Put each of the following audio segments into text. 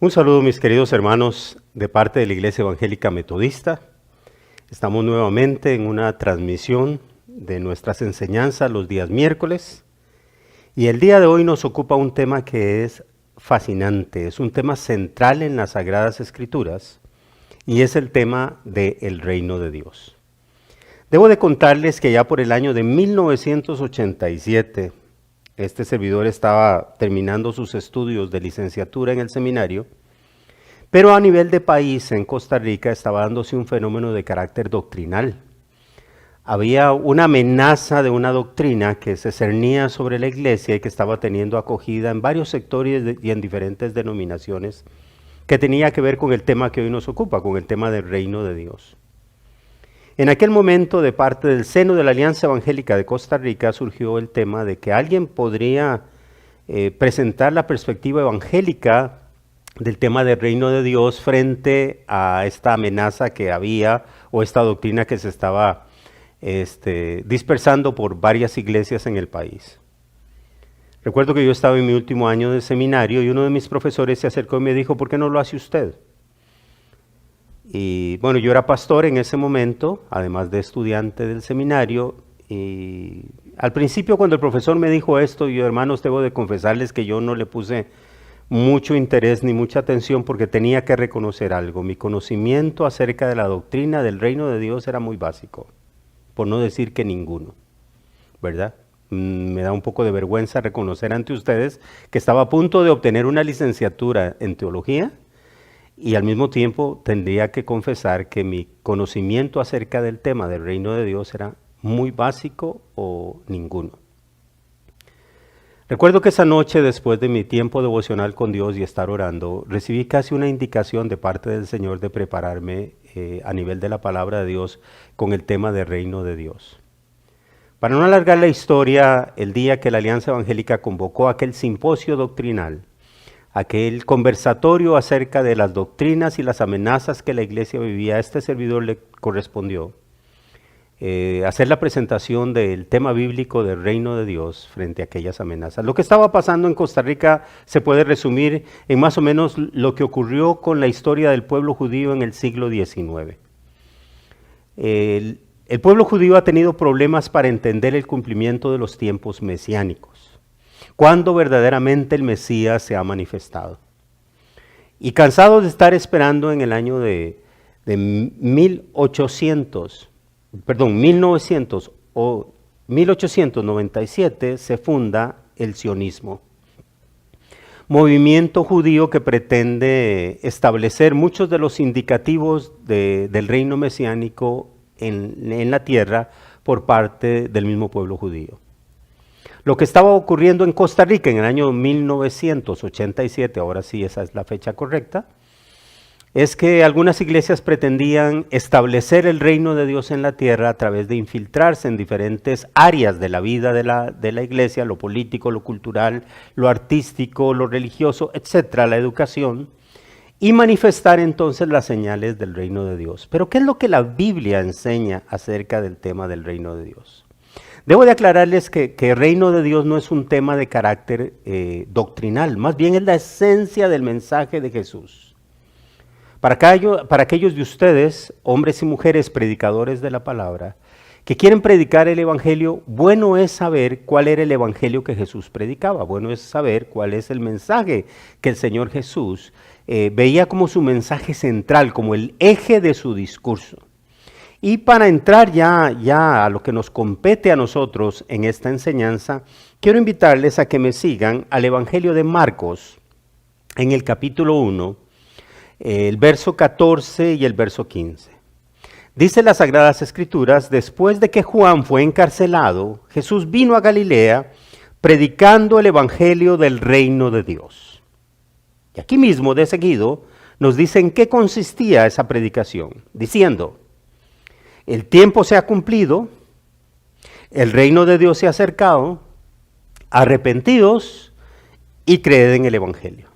Un saludo, mis queridos hermanos, de parte de la Iglesia Evangélica Metodista. Estamos nuevamente en una transmisión de nuestras enseñanzas los días miércoles. Y el día de hoy nos ocupa un tema que es fascinante, es un tema central en las Sagradas Escrituras, y es el tema del reino de Dios. Debo de contarles que ya por el año de 1987, este servidor estaba terminando sus estudios de licenciatura en el seminario, pero a nivel de país, en Costa Rica, estaba dándose un fenómeno de carácter doctrinal. Había una amenaza de una doctrina que se cernía sobre la iglesia y que estaba teniendo acogida en varios sectores y en diferentes denominaciones, que tenía que ver con el tema que hoy nos ocupa, con el tema del reino de Dios. En aquel momento, de parte del seno de la Alianza Evangélica de Costa Rica, surgió el tema de que alguien podría presentar la perspectiva evangélica del tema del reino de Dios frente a esta amenaza que había o esta doctrina que se estaba dispersando por varias iglesias en el país. Recuerdo que yo estaba en mi último año de seminario y uno de mis profesores se acercó y me dijo, ¿por qué no lo hace usted? Y bueno, yo era pastor en ese momento, además de estudiante del seminario, y al principio cuando el profesor me dijo esto, yo, hermanos, debo de confesarles que yo no le puse mucho interés ni mucha atención porque tenía que reconocer algo. Mi conocimiento acerca de la doctrina del reino de Dios era muy básico, por no decir que ninguno, ¿verdad? Me da un poco de vergüenza reconocer ante ustedes que estaba a punto de obtener una licenciatura en teología y al mismo tiempo tendría que confesar que mi conocimiento acerca del tema del reino de Dios era muy básico o ninguno. Recuerdo que esa noche, después de mi tiempo devocional con Dios y estar orando, recibí casi una indicación de parte del Señor de prepararme a nivel de la palabra de Dios con el tema del reino de Dios. Para no alargar la historia, el día que la Alianza Evangélica convocó aquel simposio doctrinal, aquel conversatorio acerca de las doctrinas y las amenazas que la iglesia vivía, a este servidor le correspondió hacer la presentación del tema bíblico del reino de Dios frente a aquellas amenazas. Lo que estaba pasando en Costa Rica se puede resumir en más o menos lo que ocurrió con la historia del pueblo judío en el siglo XIX. El pueblo judío ha tenido problemas para entender el cumplimiento de los tiempos mesiánicos, cuando verdaderamente el Mesías se ha manifestado. Y cansados de estar esperando en el año de 1897 se funda el sionismo, movimiento judío que pretende establecer muchos de los indicativos del reino mesiánico en la tierra por parte del mismo pueblo judío. Lo que estaba ocurriendo en Costa Rica en el año 1987, ahora sí esa es la fecha correcta, es que algunas iglesias pretendían establecer el reino de Dios en la tierra a través de infiltrarse en diferentes áreas de la vida de la iglesia, lo político, lo cultural, lo artístico, lo religioso, etcétera, la educación, y manifestar entonces las señales del reino de Dios. Pero ¿qué es lo que la Biblia enseña acerca del tema del reino de Dios? Debo de aclararles que el reino de Dios no es un tema de carácter doctrinal, más bien es la esencia del mensaje de Jesús. Para aquellos de ustedes, hombres y mujeres predicadores de la palabra, que quieren predicar el evangelio, bueno es saber cuál era el evangelio que Jesús predicaba, bueno es saber cuál es el mensaje que el Señor Jesús veía como su mensaje central, como el eje de su discurso. Y para entrar ya a lo que nos compete a nosotros en esta enseñanza, quiero invitarles a que me sigan al Evangelio de Marcos, en el capítulo 1, el verso 14 y el verso 15. Dice las Sagradas Escrituras, después de que Juan fue encarcelado, Jesús vino a Galilea predicando el Evangelio del reino de Dios. Y aquí mismo, de seguido, nos dice en qué consistía esa predicación, diciendo: el tiempo se ha cumplido, el reino de Dios se ha acercado, arrepentidos y creed en el Evangelio.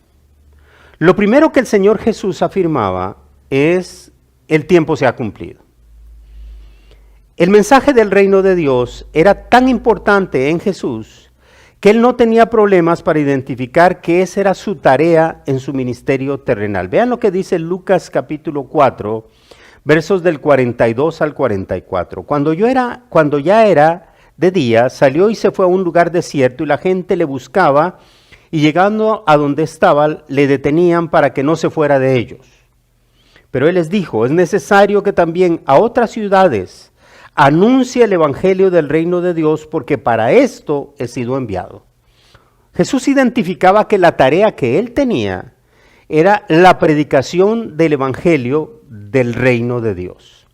Lo primero que el Señor Jesús afirmaba es: el tiempo se ha cumplido. El mensaje del reino de Dios era tan importante en Jesús que él no tenía problemas para identificar que esa era su tarea en su ministerio terrenal. Vean lo que dice Lucas capítulo 4, versos del 42 al 44. Cuando ya era de día, salió y se fue a un lugar desierto y la gente le buscaba y llegando a donde estaba le detenían para que no se fuera de ellos. Pero él les dijo: es necesario que también a otras ciudades anuncie el evangelio del reino de Dios, porque para esto he sido enviado. Jesús identificaba que la tarea que él tenía era la predicación del evangelio del reino de Dios.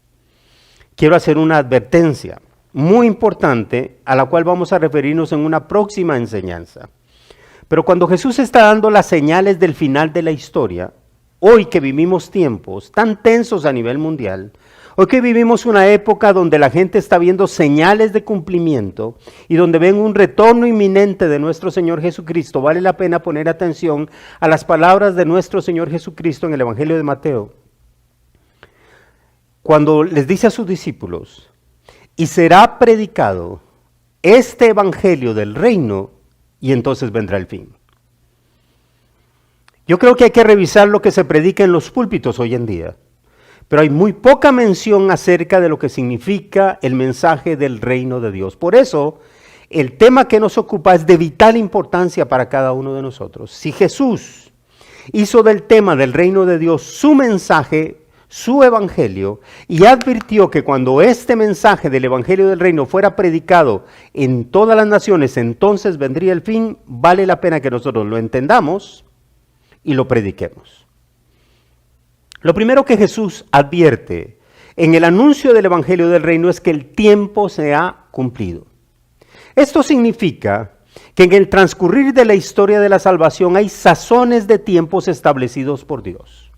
Quiero hacer una advertencia muy importante a la cual vamos a referirnos en una próxima enseñanza. Pero cuando Jesús está dando las señales del final de la historia, hoy que vivimos tiempos tan tensos a nivel mundial, Hoy que vivimos una época donde la gente está viendo señales de cumplimiento y donde ven un retorno inminente de nuestro Señor Jesucristo, vale la pena poner atención a las palabras de nuestro Señor Jesucristo en el Evangelio de Mateo. Cuando les dice a sus discípulos, y será predicado este Evangelio del reino, y entonces vendrá el fin. Yo creo que hay que revisar lo que se predica en los púlpitos hoy en día. Pero hay muy poca mención acerca de lo que significa el mensaje del reino de Dios. Por eso, el tema que nos ocupa es de vital importancia para cada uno de nosotros. Si Jesús hizo del tema del reino de Dios su mensaje, su evangelio, y advirtió que cuando este mensaje del evangelio del reino fuera predicado en todas las naciones, entonces vendría el fin, vale la pena que nosotros lo entendamos y lo prediquemos. Lo primero que Jesús advierte en el anuncio del Evangelio del Reino es que el tiempo se ha cumplido. Esto significa que en el transcurrir de la historia de la salvación hay sazones de tiempos establecidos por Dios.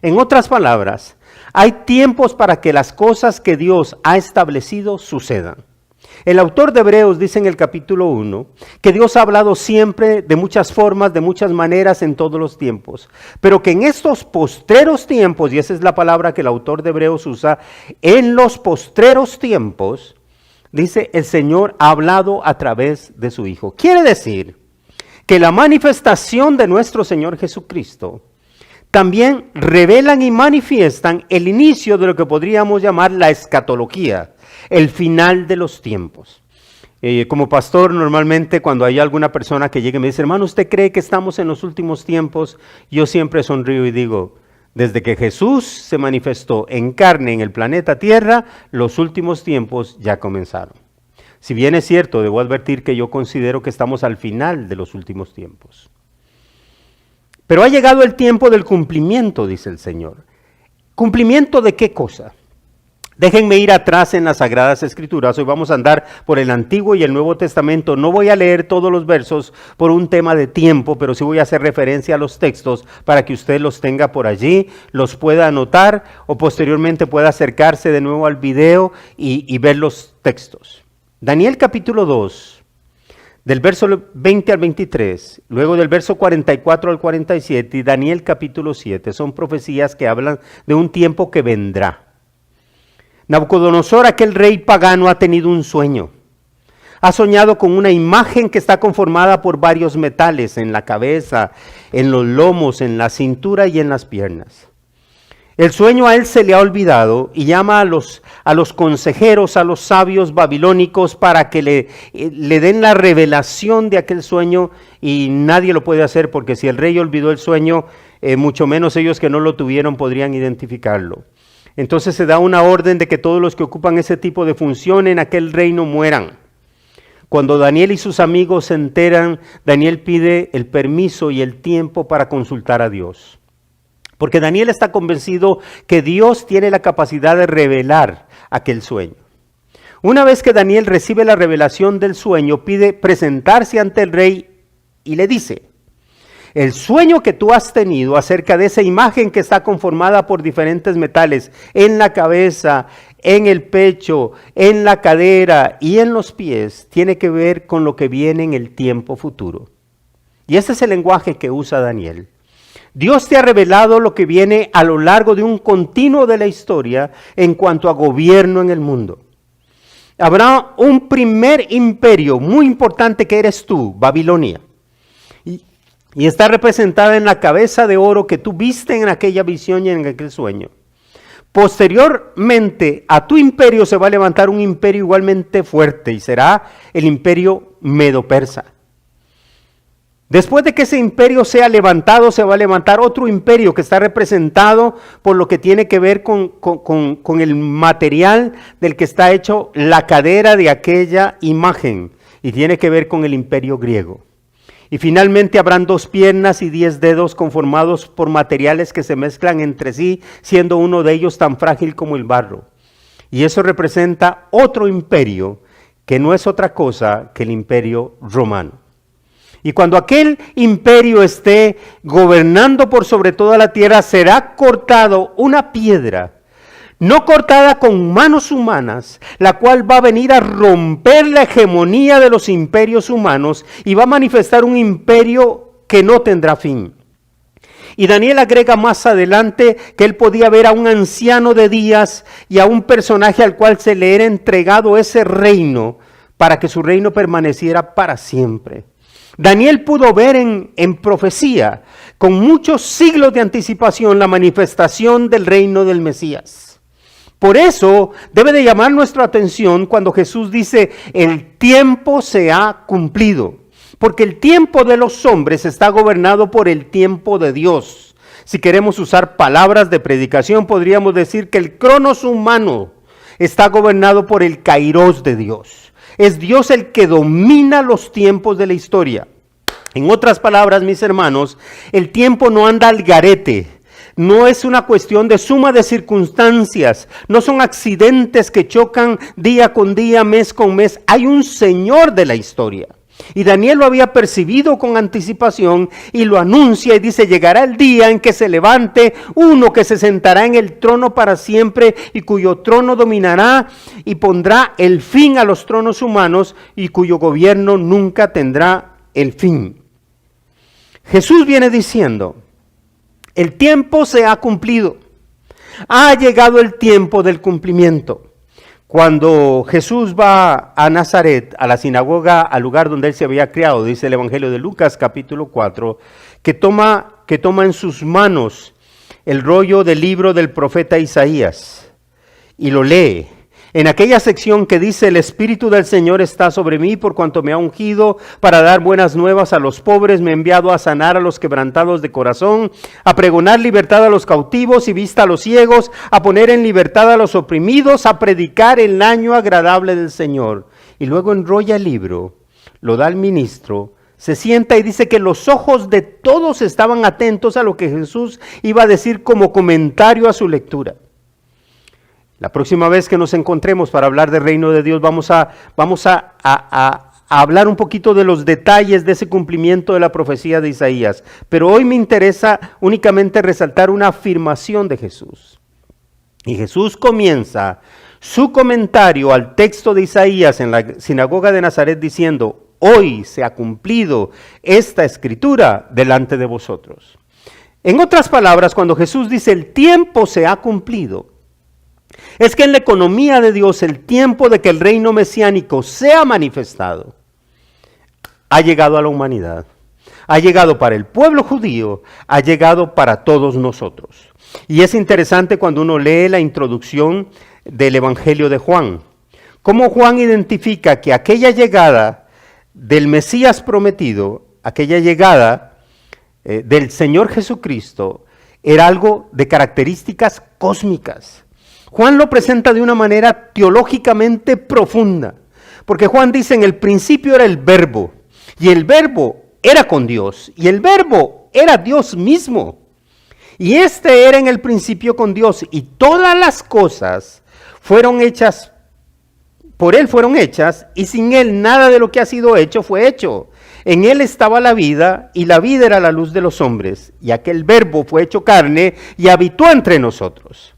En otras palabras, hay tiempos para que las cosas que Dios ha establecido sucedan. El autor de Hebreos dice en el capítulo 1 que Dios ha hablado siempre de muchas formas, de muchas maneras en todos los tiempos, pero que en estos postreros tiempos, y esa es la palabra que el autor de Hebreos usa, en los postreros tiempos, dice, el Señor ha hablado a través de su Hijo. Quiere decir que la manifestación de nuestro Señor Jesucristo también revelan y manifiestan el inicio de lo que podríamos llamar la escatología, el final de los tiempos. Como pastor, normalmente cuando hay alguna persona que llegue y me dice, hermano, ¿usted cree que estamos en los últimos tiempos? Yo siempre sonrío y digo, desde que Jesús se manifestó en carne en el planeta Tierra, los últimos tiempos ya comenzaron. Si bien es cierto, debo advertir que yo considero que estamos al final de los últimos tiempos. Pero ha llegado el tiempo del cumplimiento, dice el Señor. ¿Cumplimiento de qué cosa? Déjenme ir atrás en las Sagradas Escrituras. Hoy vamos a andar por el Antiguo y el Nuevo Testamento. No voy a leer todos los versos por un tema de tiempo, pero sí voy a hacer referencia a los textos para que usted los tenga por allí, los pueda anotar o posteriormente pueda acercarse de nuevo al video y ver los textos. Daniel capítulo 2, del verso 20 al 23, luego del verso 44 al 47 y Daniel capítulo 7, son profecías que hablan de un tiempo que vendrá. Nabucodonosor, aquel rey pagano, ha tenido un sueño. Ha soñado con una imagen que está conformada por varios metales en la cabeza, en los lomos, en la cintura y en las piernas. El sueño a él se le ha olvidado y llama a los consejeros, a los sabios babilónicos para que le den la revelación de aquel sueño, y nadie lo puede hacer porque si el rey olvidó el sueño, mucho menos ellos que no lo tuvieron podrían identificarlo. Entonces se da una orden de que todos los que ocupan ese tipo de función en aquel reino mueran. Cuando Daniel y sus amigos se enteran, Daniel pide el permiso y el tiempo para consultar a Dios. Porque Daniel está convencido que Dios tiene la capacidad de revelar aquel sueño. Una vez que Daniel recibe la revelación del sueño, pide presentarse ante el rey y le dice: el sueño que tú has tenido acerca de esa imagen que está conformada por diferentes metales en la cabeza, en el pecho, en la cadera y en los pies, tiene que ver con lo que viene en el tiempo futuro. Y ese es el lenguaje que usa Daniel. Dios te ha revelado lo que viene a lo largo de un continuo de la historia en cuanto a gobierno en el mundo. Habrá un primer imperio muy importante que eres tú, Babilonia. Y está representada en la cabeza de oro que tú viste en aquella visión y en aquel sueño. Posteriormente a tu imperio se va a levantar un imperio igualmente fuerte y será el imperio medo-persa. Después de que ese imperio sea levantado, se va a levantar otro imperio que está representado por lo que tiene que ver con el material del que está hecho la cadera de aquella imagen, y tiene que ver con el imperio griego. Y finalmente habrán 2 piernas y 10 dedos conformados por materiales que se mezclan entre sí, siendo uno de ellos tan frágil como el barro. Y eso representa otro imperio que no es otra cosa que el imperio romano. Y cuando aquel imperio esté gobernando por sobre toda la tierra, será cortado una piedra. no cortada con manos humanas, la cual va a venir a romper la hegemonía de los imperios humanos y va a manifestar un imperio que no tendrá fin. Y Daniel agrega más adelante que él podía ver a un anciano de días y a un personaje al cual se le era entregado ese reino para que su reino permaneciera para siempre. Daniel pudo ver en profecía, con muchos siglos de anticipación, la manifestación del reino del Mesías. Por eso debe de llamar nuestra atención cuando Jesús dice, el tiempo se ha cumplido. Porque el tiempo de los hombres está gobernado por el tiempo de Dios. Si queremos usar palabras de predicación, podríamos decir que el cronos humano está gobernado por el kairos de Dios. Es Dios el que domina los tiempos de la historia. En otras palabras, mis hermanos, el tiempo no anda al garete. No es una cuestión de suma de circunstancias. No son accidentes que chocan día con día, mes con mes. Hay un Señor de la historia. Y Daniel lo había percibido con anticipación y lo anuncia y dice, llegará el día en que se levante uno que se sentará en el trono para siempre y cuyo trono dominará y pondrá el fin a los tronos humanos y cuyo gobierno nunca tendrá el fin. Jesús viene diciendo, el tiempo se ha cumplido, ha llegado el tiempo del cumplimiento. Cuando Jesús va a Nazaret, a la sinagoga, al lugar donde él se había criado, dice el Evangelio de Lucas capítulo 4, que toma en sus manos el rollo del libro del profeta Isaías y lo lee. En aquella sección que dice, el Espíritu del Señor está sobre mí por cuanto me ha ungido para dar buenas nuevas a los pobres, me ha enviado a sanar a los quebrantados de corazón, a pregonar libertad a los cautivos y vista a los ciegos, a poner en libertad a los oprimidos, a predicar el año agradable del Señor. Y luego enrolla el libro, lo da al ministro, se sienta y dice que los ojos de todos estaban atentos a lo que Jesús iba a decir como comentario a su lectura. La próxima vez que nos encontremos para hablar del reino de Dios vamos a hablar un poquito de los detalles de ese cumplimiento de la profecía de Isaías. Pero hoy me interesa únicamente resaltar una afirmación de Jesús. Y Jesús comienza su comentario al texto de Isaías en la sinagoga de Nazaret diciendo, hoy se ha cumplido esta escritura delante de vosotros. En otras palabras, cuando Jesús dice el tiempo se ha cumplido, es que en la economía de Dios el tiempo de que el reino mesiánico sea manifestado ha llegado a la humanidad, ha llegado para el pueblo judío, ha llegado para todos nosotros. Y es interesante cuando uno lee la introducción del Evangelio de Juan, cómo Juan identifica que aquella llegada del Mesías prometido, aquella llegada del Señor Jesucristo, era algo de características cósmicas. Juan lo presenta de una manera teológicamente profunda, porque Juan dice en el principio era el verbo, y el verbo era con Dios, y el verbo era Dios mismo, y este era en el principio con Dios, y todas las cosas fueron hechas, por él fueron hechas, y sin él nada de lo que ha sido hecho fue hecho. En él estaba la vida, y la vida era la luz de los hombres, y aquel verbo fue hecho carne, y habitó entre nosotros.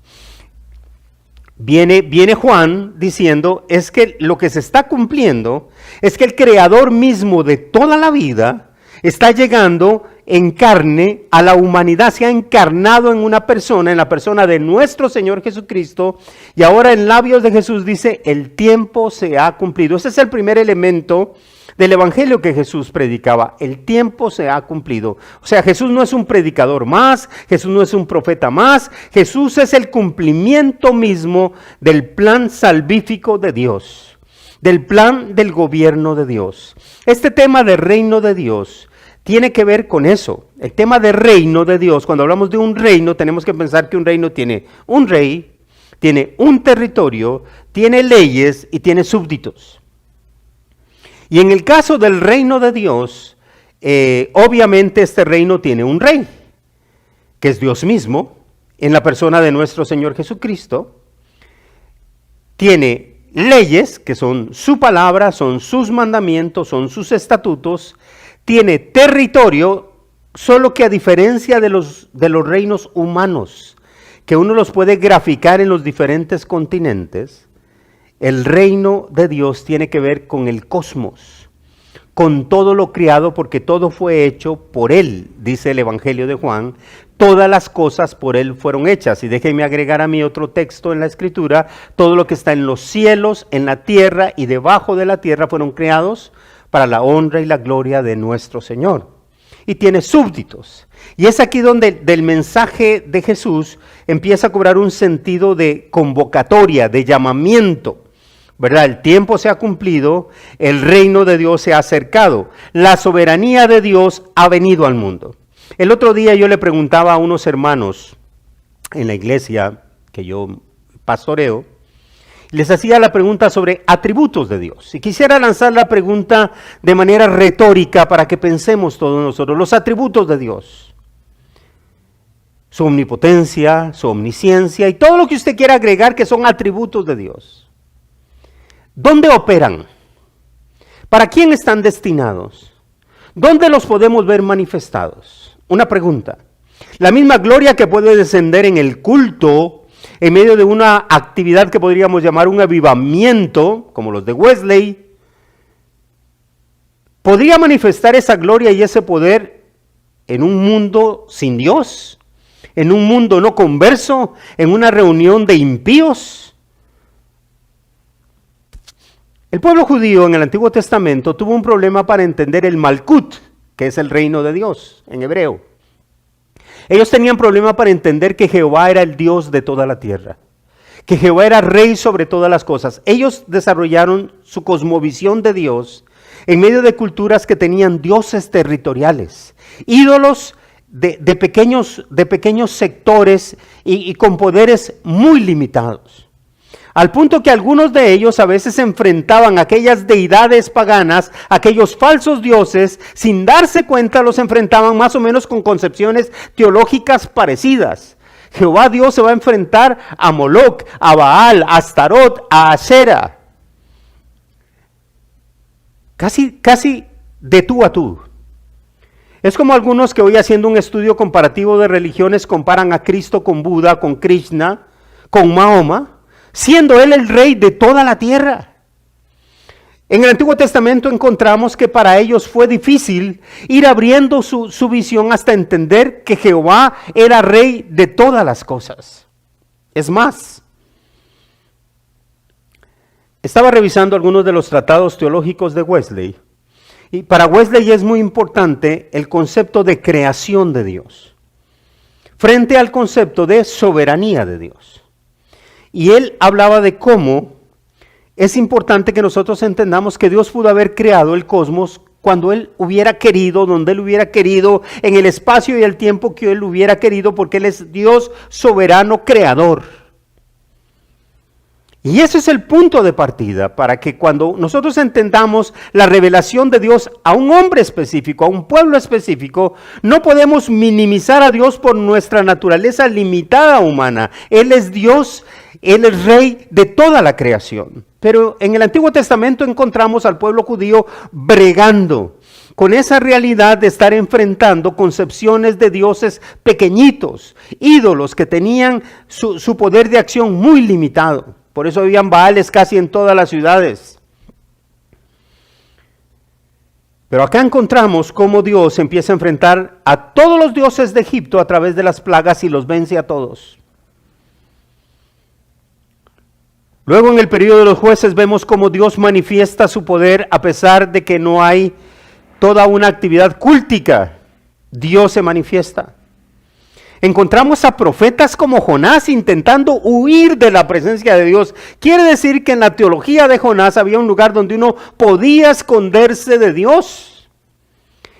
Viene Juan diciendo, es que lo que se está cumpliendo es que el creador mismo de toda la vida está llegando en carne a la humanidad, se ha encarnado en una persona, en la persona de nuestro Señor Jesucristo, y ahora en labios de Jesús dice, el tiempo se ha cumplido. Ese es el primer elemento del evangelio que Jesús predicaba, el tiempo se ha cumplido. O sea, Jesús no es un predicador más, Jesús no es un profeta más, Jesús es el cumplimiento mismo del plan salvífico de Dios, del plan del gobierno de Dios. Este tema del reino de Dios tiene que ver con eso. El tema del reino de Dios, cuando hablamos de un reino, tenemos que pensar que un reino tiene un rey, tiene un territorio, tiene leyes y tiene súbditos. Y en el caso del reino de Dios, obviamente este reino tiene un rey, que es Dios mismo, en la persona de nuestro Señor Jesucristo. Tiene leyes, que son su palabra, son sus mandamientos, son sus estatutos. Tiene territorio, solo que a diferencia de los reinos humanos, que uno los puede graficar en los diferentes continentes, el reino de Dios tiene que ver con el cosmos, con todo lo creado, porque todo fue hecho por Él, dice el Evangelio de Juan. Todas las cosas por Él fueron hechas. Y déjenme agregar a mí otro texto en la Escritura: todo lo que está en los cielos, en la tierra y debajo de la tierra fueron creados para la honra y la gloria de nuestro Señor. Y tiene súbditos. Y es aquí donde del mensaje de Jesús empieza a cobrar un sentido de convocatoria, de llamamiento, ¿verdad? El tiempo se ha cumplido, el reino de Dios se ha acercado, la soberanía de Dios ha venido al mundo. El otro día yo le preguntaba a unos hermanos en la iglesia que yo pastoreo, les hacía la pregunta sobre atributos de Dios. Y quisiera lanzar la pregunta de manera retórica para que pensemos todos nosotros. Los atributos de Dios: su omnipotencia, su omnisciencia y todo lo que usted quiera agregar que son atributos de Dios. ¿Dónde operan? ¿Para quién están destinados? ¿Dónde los podemos ver manifestados? Una pregunta. La misma gloria que puede descender en el culto, en medio de una actividad que podríamos llamar un avivamiento, como los de Wesley, ¿podría manifestar esa gloria y ese poder en un mundo sin Dios? ¿En un mundo no converso? ¿En una reunión de impíos? El pueblo judío en el Antiguo Testamento tuvo un problema para entender el Malkut, que es el reino de Dios en hebreo. Ellos tenían problema para entender que Jehová era el Dios de toda la tierra, que Jehová era rey sobre todas las cosas. Ellos desarrollaron su cosmovisión de Dios en medio de culturas que tenían dioses territoriales, ídolos de pequeños sectores y con poderes muy limitados. Al punto que algunos de ellos a veces enfrentaban a aquellas deidades paganas, aquellos falsos dioses, sin darse cuenta los enfrentaban más o menos con concepciones teológicas parecidas. Jehová Dios se va a enfrentar a Moloch, a Baal, a Astarot, a Asera. Casi de tú a tú. Es como algunos que hoy, haciendo un estudio comparativo de religiones, comparan a Cristo con Buda, con Krishna, con Mahoma, siendo Él el rey de toda la tierra. En el Antiguo Testamento encontramos que para ellos fue difícil ir abriendo su visión hasta entender que Jehová era rey de todas las cosas. Es más, estaba revisando algunos de los tratados teológicos de Wesley, y para Wesley es muy importante el concepto de creación de Dios, frente al concepto de soberanía de Dios. Y él hablaba de cómo es importante que nosotros entendamos que Dios pudo haber creado el cosmos cuando Él hubiera querido, donde Él hubiera querido, en el espacio y el tiempo que Él hubiera querido, porque Él es Dios soberano creador. Y ese es el punto de partida para que cuando nosotros entendamos la revelación de Dios a un hombre específico, a un pueblo específico, no podemos minimizar a Dios por nuestra naturaleza limitada humana. Él es Dios, Él es rey de toda la creación. Pero en el Antiguo Testamento encontramos al pueblo judío bregando con esa realidad de estar enfrentando concepciones de dioses pequeñitos, ídolos que tenían su poder de acción muy limitado. Por eso habían Baales casi en todas las ciudades. Pero acá encontramos cómo Dios empieza a enfrentar a todos los dioses de Egipto a través de las plagas y los vence a todos. Luego en el periodo de los jueces vemos cómo Dios manifiesta su poder a pesar de que no hay toda una actividad cúltica. Dios se manifiesta. Encontramos a profetas como Jonás intentando huir de la presencia de Dios. Quiere decir que en la teología de Jonás había un lugar donde uno podía esconderse de Dios.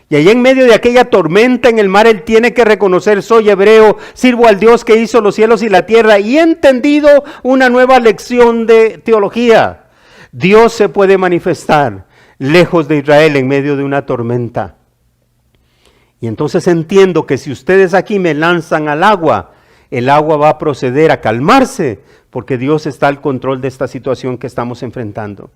Y allá en medio de aquella tormenta en el mar, él tiene que reconocer: soy hebreo, sirvo al Dios que hizo los cielos y la tierra, y he entendido una nueva lección de teología. Dios se puede manifestar lejos de Israel en medio de una tormenta. Y entonces entiendo que si ustedes aquí me lanzan al agua, el agua va a proceder a calmarse, porque Dios está al control de esta situación que estamos enfrentando.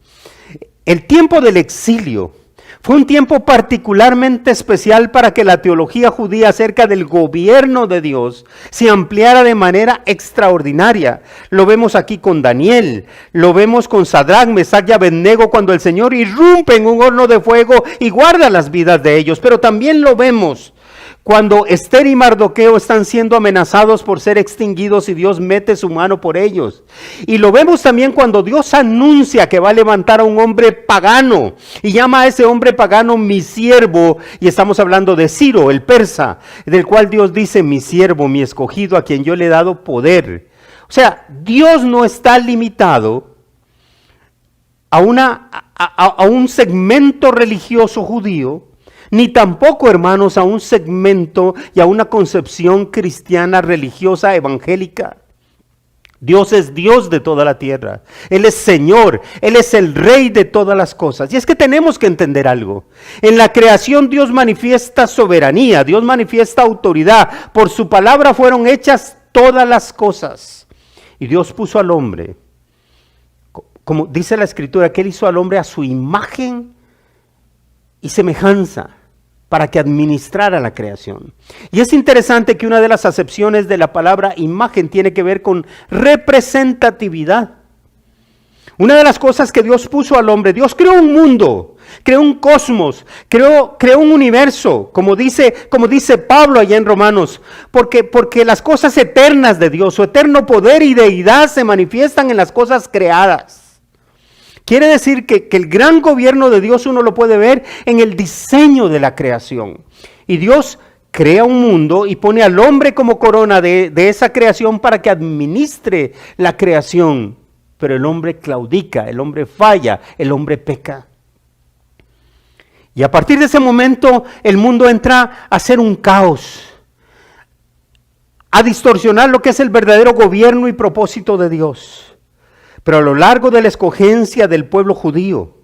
El tiempo del exilio Fue un tiempo particularmente especial para que la teología judía acerca del gobierno de Dios se ampliara de manera extraordinaria. Lo vemos aquí con Daniel, lo vemos con Sadrach, Mesach y Abednego cuando el Señor irrumpe en un horno de fuego y guarda las vidas de ellos. Pero también lo vemos cuando Esther y Mardoqueo están siendo amenazados por ser extinguidos y Dios mete su mano por ellos. Y lo vemos también cuando Dios anuncia que va a levantar a un hombre pagano y llama a ese hombre pagano mi siervo. Y estamos hablando de Ciro, el persa, del cual Dios dice mi siervo, mi escogido, a quien yo le he dado poder. O sea, Dios no está limitado a un segmento religioso judío, ni tampoco, hermanos, a un segmento y a una concepción cristiana, religiosa, evangélica. Dios es Dios de toda la tierra. Él es Señor, Él es el Rey de todas las cosas. Y es que tenemos que entender algo. En la creación Dios manifiesta soberanía, Dios manifiesta autoridad. Por su palabra fueron hechas todas las cosas. Y Dios puso al hombre, como dice la Escritura, que Él hizo al hombre a su imagen y semejanza, para que administrara la creación. Y es interesante que una de las acepciones de la palabra imagen tiene que ver con representatividad. Una de las cosas que Dios puso al hombre, Dios creó un mundo, creó un cosmos, creó un universo, como dice Pablo allá en Romanos, porque las cosas eternas de Dios, su eterno poder y deidad se manifiestan en las cosas creadas. Quiere decir que el gran gobierno de Dios uno lo puede ver en el diseño de la creación. Y Dios crea un mundo y pone al hombre como corona de esa creación para que administre la creación. Pero el hombre claudica, el hombre falla, el hombre peca. Y a partir de ese momento el mundo entra a ser un caos, a distorsionar lo que es el verdadero gobierno y propósito de Dios. Pero a lo largo de la escogencia del pueblo judío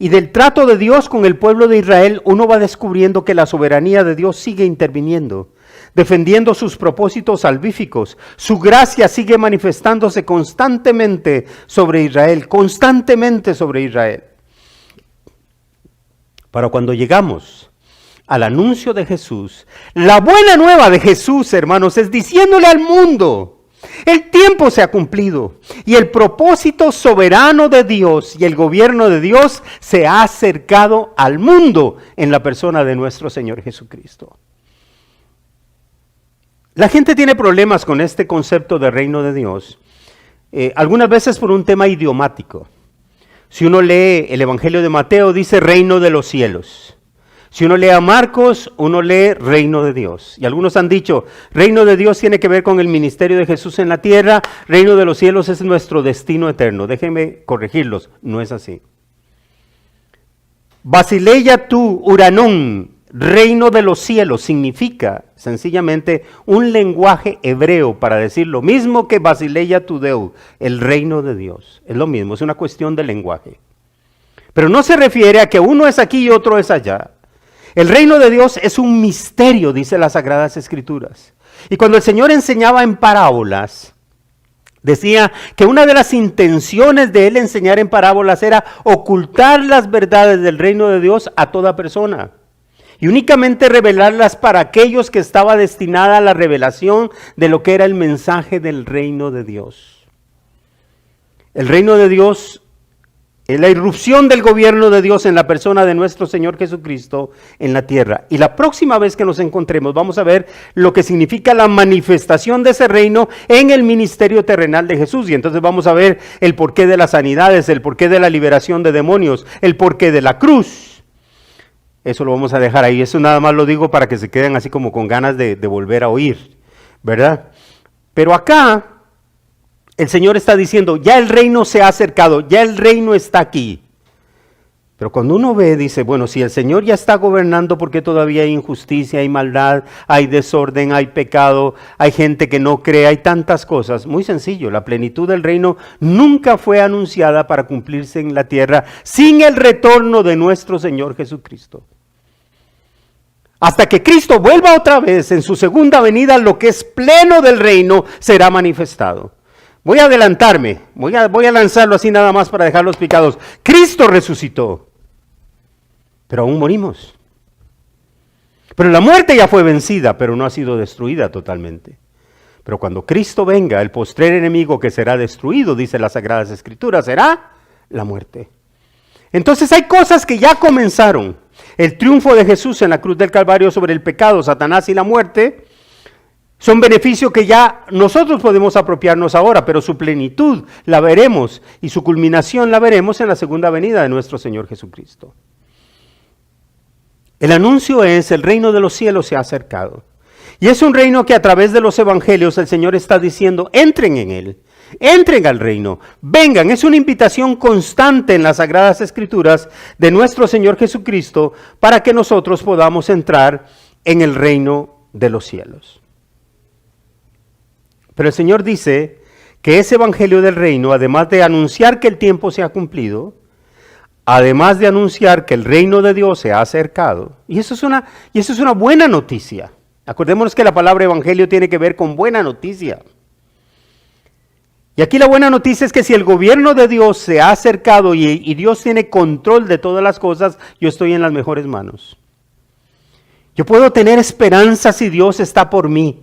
y del trato de Dios con el pueblo de Israel, uno va descubriendo que la soberanía de Dios sigue interviniendo, defendiendo sus propósitos salvíficos. Su gracia sigue manifestándose constantemente sobre Israel, Para cuando llegamos al anuncio de Jesús, la buena nueva de Jesús, hermanos, es diciéndole al mundo: el tiempo se ha cumplido y el propósito soberano de Dios y el gobierno de Dios se ha acercado al mundo en la persona de nuestro Señor Jesucristo. La gente tiene problemas con este concepto de reino de Dios, algunas veces por un tema idiomático. Si uno lee el Evangelio de Mateo, dice reino de los cielos. Si uno lee a Marcos, uno lee reino de Dios. Y algunos han dicho, reino de Dios tiene que ver con el ministerio de Jesús en la tierra, reino de los cielos es nuestro destino eterno. Déjenme corregirlos, no es así. Basileia tu uranón, reino de los cielos, significa sencillamente un lenguaje hebreo para decir lo mismo que Basileia tu Deu, el reino de Dios. Es lo mismo, es una cuestión de lenguaje. Pero no se refiere a que uno es aquí y otro es allá. El reino de Dios es un misterio, dice las Sagradas Escrituras. Y cuando el Señor enseñaba en parábolas, decía que una de las intenciones de Él enseñar en parábolas era ocultar las verdades del reino de Dios a toda persona. Y únicamente revelarlas para aquellos que estaba destinada a la revelación de lo que era el mensaje del reino de Dios. El reino de Dios es la irrupción del gobierno de Dios en la persona de nuestro Señor Jesucristo en la tierra. Y la próxima vez que nos encontremos vamos a ver lo que significa la manifestación de ese reino en el ministerio terrenal de Jesús. Y entonces vamos a ver el porqué de las sanidades, el porqué de la liberación de demonios, el porqué de la cruz. Eso lo vamos a dejar ahí. Eso nada más lo digo para que se queden así como con ganas de volver a oír, ¿verdad? Pero acá el Señor está diciendo, ya el reino se ha acercado, ya el reino está aquí. Pero cuando uno ve, dice, bueno, si el Señor ya está gobernando, ¿por qué todavía hay injusticia, hay maldad, hay desorden, hay pecado, hay gente que no cree, hay tantas cosas? Muy sencillo, la plenitud del reino nunca fue anunciada para cumplirse en la tierra sin el retorno de nuestro Señor Jesucristo. Hasta que Cristo vuelva otra vez en su segunda venida, lo que es pleno del reino será manifestado. Voy a adelantarme, voy a lanzarlo así nada más para dejarlos picados. Cristo resucitó. pero aún morimos. Pero la muerte ya fue vencida, pero no ha sido destruida totalmente. Pero cuando Cristo venga, el postrer enemigo que será destruido, dice las Sagradas Escrituras, será la muerte. Entonces hay cosas que ya comenzaron. El triunfo de Jesús en la cruz del Calvario sobre el pecado, Satanás y la muerte, son beneficios que ya nosotros podemos apropiarnos ahora, pero su plenitud la veremos y su culminación la veremos en la segunda venida de nuestro Señor Jesucristo. El anuncio es: el reino de los cielos se ha acercado. Y es un reino que a través de los evangelios el Señor está diciendo: entren en él, entren al reino, vengan. Es una invitación constante en las Sagradas Escrituras de nuestro Señor Jesucristo para que nosotros podamos entrar en el reino de los cielos. Pero el Señor dice que ese evangelio del reino, además de anunciar que el tiempo se ha cumplido, además de anunciar que el reino de Dios se ha acercado, y eso es una buena noticia. Acordémonos que la palabra evangelio tiene que ver con buena noticia. Y aquí la buena noticia es que si el gobierno de Dios se ha acercado y Dios tiene control de todas las cosas, yo estoy en las mejores manos. Yo puedo tener esperanza si Dios está por mí.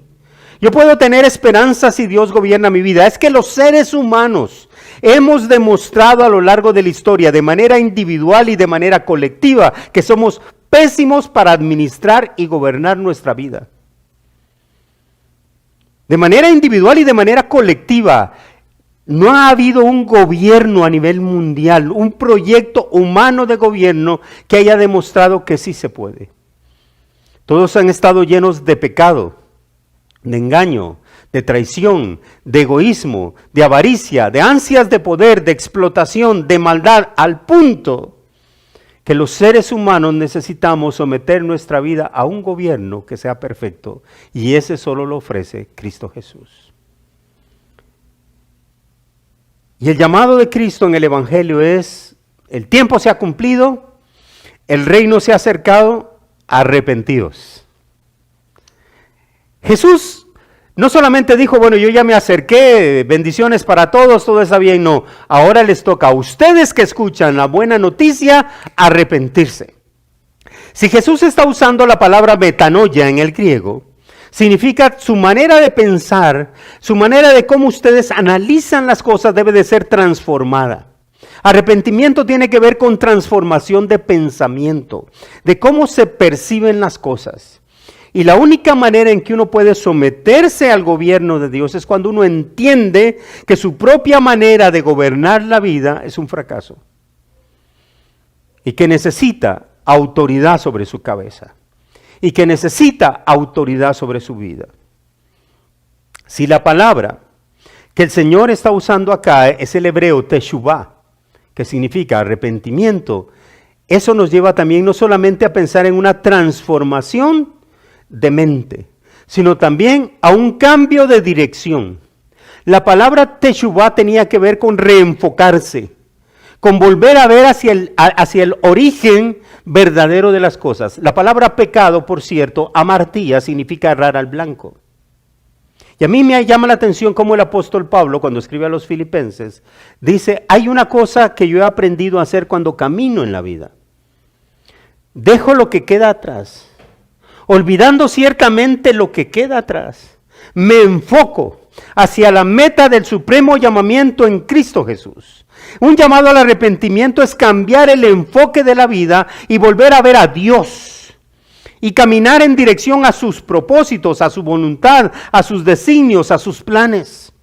Yo puedo tener esperanza si Dios gobierna mi vida. Es que los seres humanos hemos demostrado a lo largo de la historia, de manera individual y de manera colectiva, que somos pésimos para administrar y gobernar nuestra vida. De manera individual y de manera colectiva, no ha habido un gobierno a nivel mundial, un proyecto humano de gobierno que haya demostrado que sí se puede. Todos han estado llenos de pecado, de engaño, de traición, de egoísmo, de avaricia, de ansias de poder, de explotación, de maldad, al punto que los seres humanos necesitamos someter nuestra vida a un gobierno que sea perfecto, y ese solo lo ofrece Cristo Jesús. Y el llamado de Cristo en el Evangelio es: el tiempo se ha cumplido, el reino se ha acercado, arrepentidos. Jesús no solamente dijo: bueno, yo ya me acerqué, bendiciones para todos, todo está bien. No, ahora les toca a ustedes que escuchan la buena noticia arrepentirse. Si Jesús está usando la palabra metanoia en el griego, significa su manera de pensar, su manera de cómo ustedes analizan las cosas debe de ser transformada. Arrepentimiento tiene que ver con transformación de pensamiento, de cómo se perciben las cosas. Y la única manera en que uno puede someterse al gobierno de Dios es cuando uno entiende que su propia manera de gobernar la vida es un fracaso. Y que necesita autoridad sobre su cabeza. Y que necesita autoridad sobre su vida. Si la palabra que el Señor está usando acá es el hebreo teshuvah, que significa arrepentimiento, eso nos lleva también no solamente a pensar en una transformación de mente, sino también a un cambio de dirección. La palabra teshuvah tenía que ver con reenfocarse, con volver a ver hacia el origen verdadero de las cosas. La palabra pecado, por cierto, amartía, significa errar al blanco. Y a mí me llama la atención cómo el apóstol Pablo, cuando escribe a los filipenses, dice: hay una cosa que yo he aprendido a hacer cuando camino en la vida. Dejo lo que queda atrás, olvidando ciertamente lo que queda atrás. Me enfoco hacia la meta del supremo llamamiento en Cristo Jesús. Un llamado al arrepentimiento es cambiar el enfoque de la vida y volver a ver a Dios. Y caminar en dirección a sus propósitos, a su voluntad, a sus designios, a sus planes.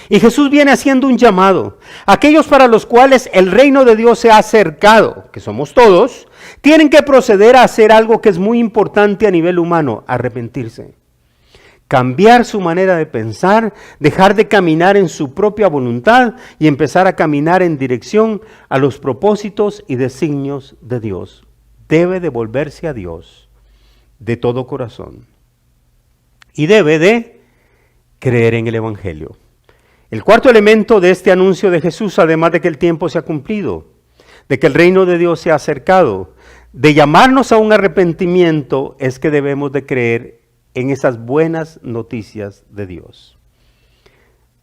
Y Jesús viene haciendo un llamado. Aquellos para los cuales el reino de Dios se ha acercado, que somos todos, tienen que proceder a hacer algo que es muy importante a nivel humano: arrepentirse. Cambiar su manera de pensar, dejar de caminar en su propia voluntad y empezar a caminar en dirección a los propósitos y designios de Dios. Debe de volverse a Dios de todo corazón. Y debe de creer en el Evangelio. El cuarto elemento de este anuncio de Jesús, además de que el tiempo se ha cumplido, de que el reino de Dios se ha acercado, de llamarnos a un arrepentimiento, es que debemos de creer en esas buenas noticias de Dios.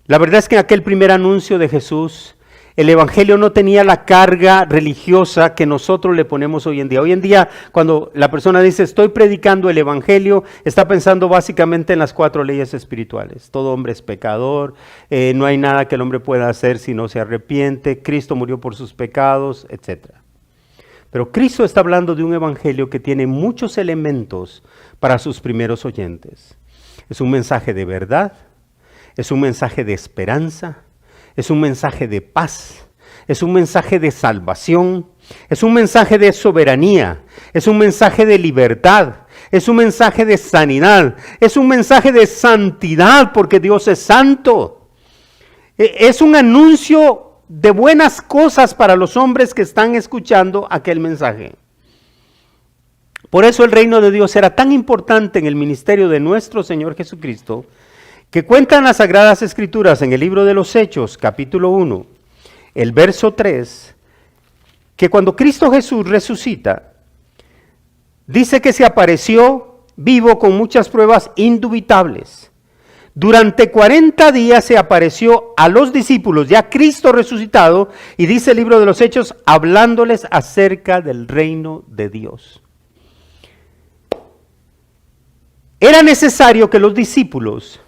La verdad es que en aquel primer anuncio de Jesús, El evangelio no tenía la carga religiosa que nosotros le ponemos hoy en día. Hoy en día, cuando la persona dice estoy predicando el evangelio, está pensando básicamente en las 4 leyes espirituales. Todo hombre es pecador, no hay nada que el hombre pueda hacer si no se arrepiente, Cristo murió por sus pecados, etc. Pero Cristo está hablando de un evangelio que tiene muchos elementos para sus primeros oyentes. Es un mensaje de verdad, es un mensaje de esperanza, es un mensaje de paz, es un mensaje de salvación, es un mensaje de soberanía, es un mensaje de libertad, es un mensaje de sanidad, es un mensaje de santidad porque Dios es santo. Es un anuncio de buenas cosas para los hombres que están escuchando aquel mensaje. Por eso el reino de Dios era tan importante en el ministerio de nuestro Señor Jesucristo, que cuentan las Sagradas Escrituras en el libro de los Hechos, capítulo 1, el verso 3, que cuando Cristo Jesús resucita, dice que se apareció vivo con muchas pruebas indubitables. Durante 40 días se apareció a los discípulos, ya Cristo resucitado, y dice el libro de los Hechos, hablándoles acerca del reino de Dios. Era necesario que los discípulos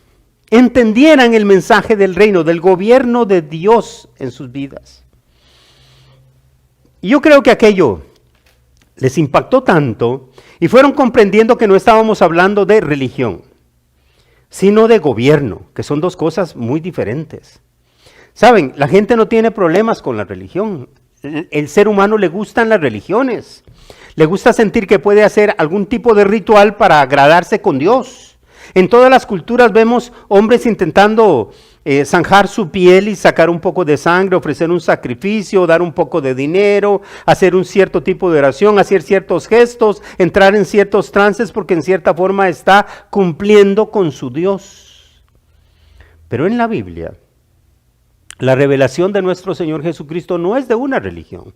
entendieran el mensaje del reino, del gobierno de Dios en sus vidas. Y yo creo que aquello les impactó tanto y fueron comprendiendo que no estábamos hablando de religión, sino de gobierno, que son 2 cosas muy diferentes. Saben, la gente no tiene problemas con la religión. El ser humano le gustan las religiones. Le gusta sentir que puede hacer algún tipo de ritual para agradarse con Dios. En todas las culturas vemos hombres intentando zanjar su piel y sacar un poco de sangre, ofrecer un sacrificio, dar un poco de dinero, hacer un cierto tipo de oración, hacer ciertos gestos, entrar en ciertos trances porque en cierta forma está cumpliendo con su Dios. Pero en la Biblia, la revelación de nuestro Señor Jesucristo no es de una religión.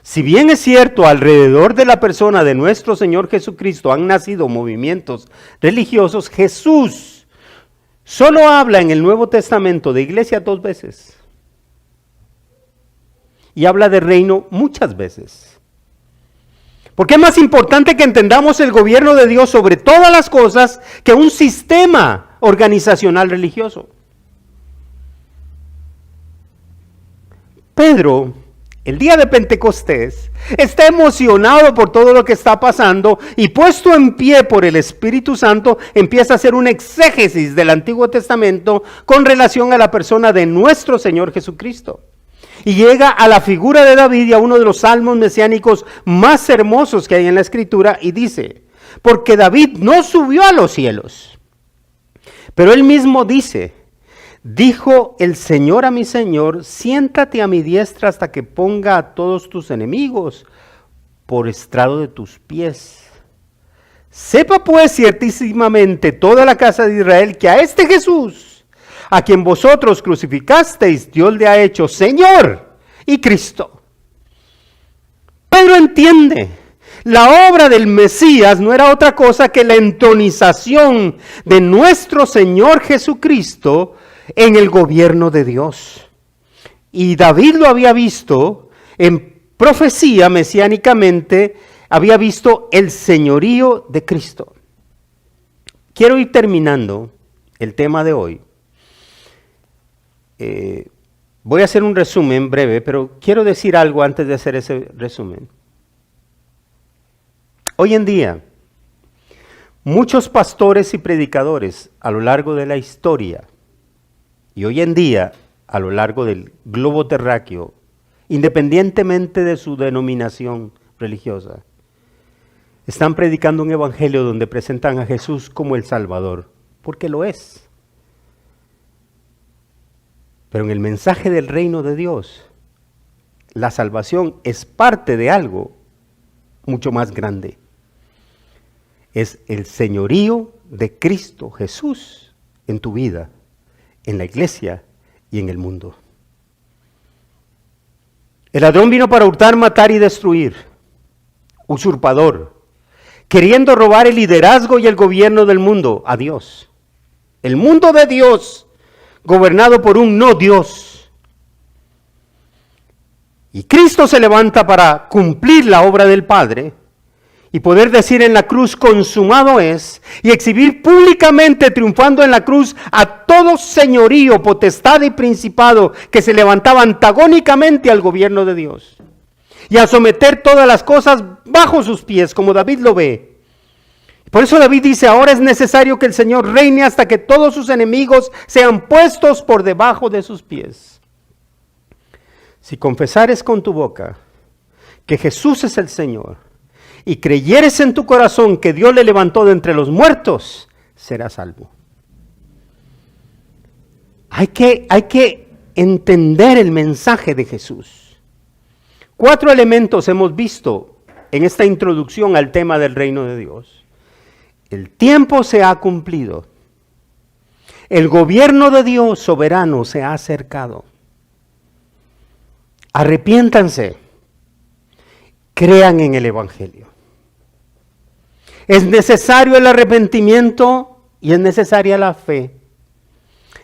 Si bien es cierto, alrededor de la persona de nuestro Señor Jesucristo han nacido movimientos religiosos, Jesús solo habla en el Nuevo Testamento de iglesia 2 veces. Y habla de reino muchas veces. Porque es más importante que entendamos el gobierno de Dios sobre todas las cosas que un sistema organizacional religioso. Pedro, el día de Pentecostés, está emocionado por todo lo que está pasando y puesto en pie por el Espíritu Santo, empieza a hacer un exégesis del Antiguo Testamento con relación a la persona de nuestro Señor Jesucristo. Y llega a la figura de David y a uno de los salmos mesiánicos más hermosos que hay en la Escritura y dice, porque David no subió a los cielos, pero él mismo dice, dijo el Señor a mi Señor, siéntate a mi diestra hasta que ponga a todos tus enemigos por estrado de tus pies. Sepa pues ciertísimamente toda la casa de Israel que a este Jesús, a quien vosotros crucificasteis, Dios le ha hecho Señor y Cristo. Pedro entiende, la obra del Mesías no era otra cosa que la entronización de nuestro Señor Jesucristo en el gobierno de Dios. Y David lo había visto en profecía mesiánicamente, había visto el señorío de Cristo. Quiero ir terminando el tema de hoy. Voy a hacer un resumen breve, pero quiero decir algo antes de hacer ese resumen. Hoy en día, muchos pastores y predicadores a lo largo de la historia y hoy en día, a lo largo del globo terráqueo, independientemente de su denominación religiosa, están predicando un evangelio donde presentan a Jesús como el Salvador, porque lo es. Pero en el mensaje del reino de Dios, la salvación es parte de algo mucho más grande. Es el señorío de Cristo Jesús en tu vida, en la iglesia y en el mundo. El ladrón vino para hurtar, matar y destruir. Usurpador, queriendo robar el liderazgo y el gobierno del mundo a Dios. El mundo de Dios, gobernado por un no Dios. Y Cristo se levanta para cumplir la obra del Padre y poder decir en la cruz, consumado es, y exhibir públicamente, triunfando en la cruz, a todo señorío, potestad y principado que se levantaba antagónicamente al gobierno de Dios, y a someter todas las cosas bajo sus pies, como David lo ve. Por eso David dice, ahora es necesario que el Señor reine hasta que todos sus enemigos sean puestos por debajo de sus pies. Si confesares con tu boca que Jesús es el Señor, y creyeres en tu corazón que Dios le levantó de entre los muertos, serás salvo. Hay que entender el mensaje de Jesús. 4 elementos hemos visto en esta introducción al tema del reino de Dios. El tiempo se ha cumplido. El gobierno de Dios soberano se ha acercado. Arrepiéntanse. Crean en el Evangelio. Es necesario el arrepentimiento y es necesaria la fe.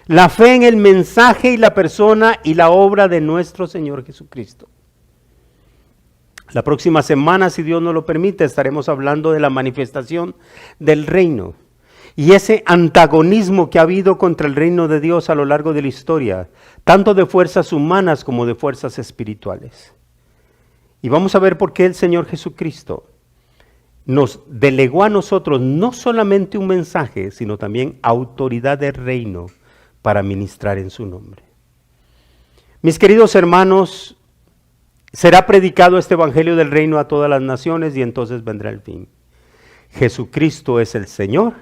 La fe en el mensaje y la persona y la obra de nuestro Señor Jesucristo. La próxima semana, si Dios nos lo permite, estaremos hablando de la manifestación del reino y ese antagonismo que ha habido contra el reino de Dios a lo largo de la historia, tanto de fuerzas humanas como de fuerzas espirituales. Y vamos a ver por qué el Señor Jesucristo nos delegó a nosotros no solamente un mensaje, sino también autoridad de reino para ministrar en su nombre. Mis queridos hermanos, será predicado este evangelio del reino a todas las naciones y entonces vendrá el fin. Jesucristo es el Señor,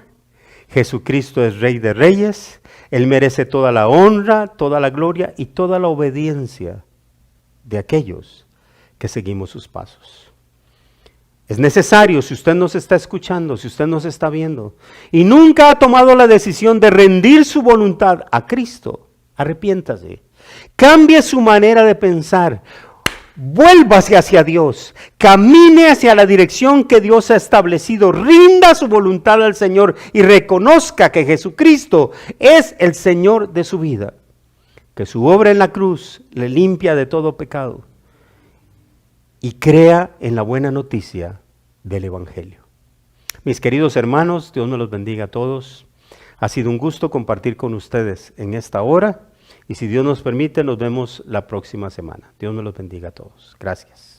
Jesucristo es Rey de Reyes, Él merece toda la honra, toda la gloria y toda la obediencia de aquellos que seguimos sus pasos. Es necesario, si usted nos está escuchando, si usted nos está viendo, y nunca ha tomado la decisión de rendir su voluntad a Cristo, arrepiéntase, cambie su manera de pensar, vuélvase hacia Dios, camine hacia la dirección que Dios ha establecido, rinda su voluntad al Señor y reconozca que Jesucristo es el Señor de su vida, que su obra en la cruz le limpia de todo pecado. Y crea en la buena noticia del Evangelio. Mis queridos hermanos, Dios me los bendiga a todos. Ha sido un gusto compartir con ustedes en esta hora y si Dios nos permite, nos vemos la próxima semana. Dios me los bendiga a todos. Gracias.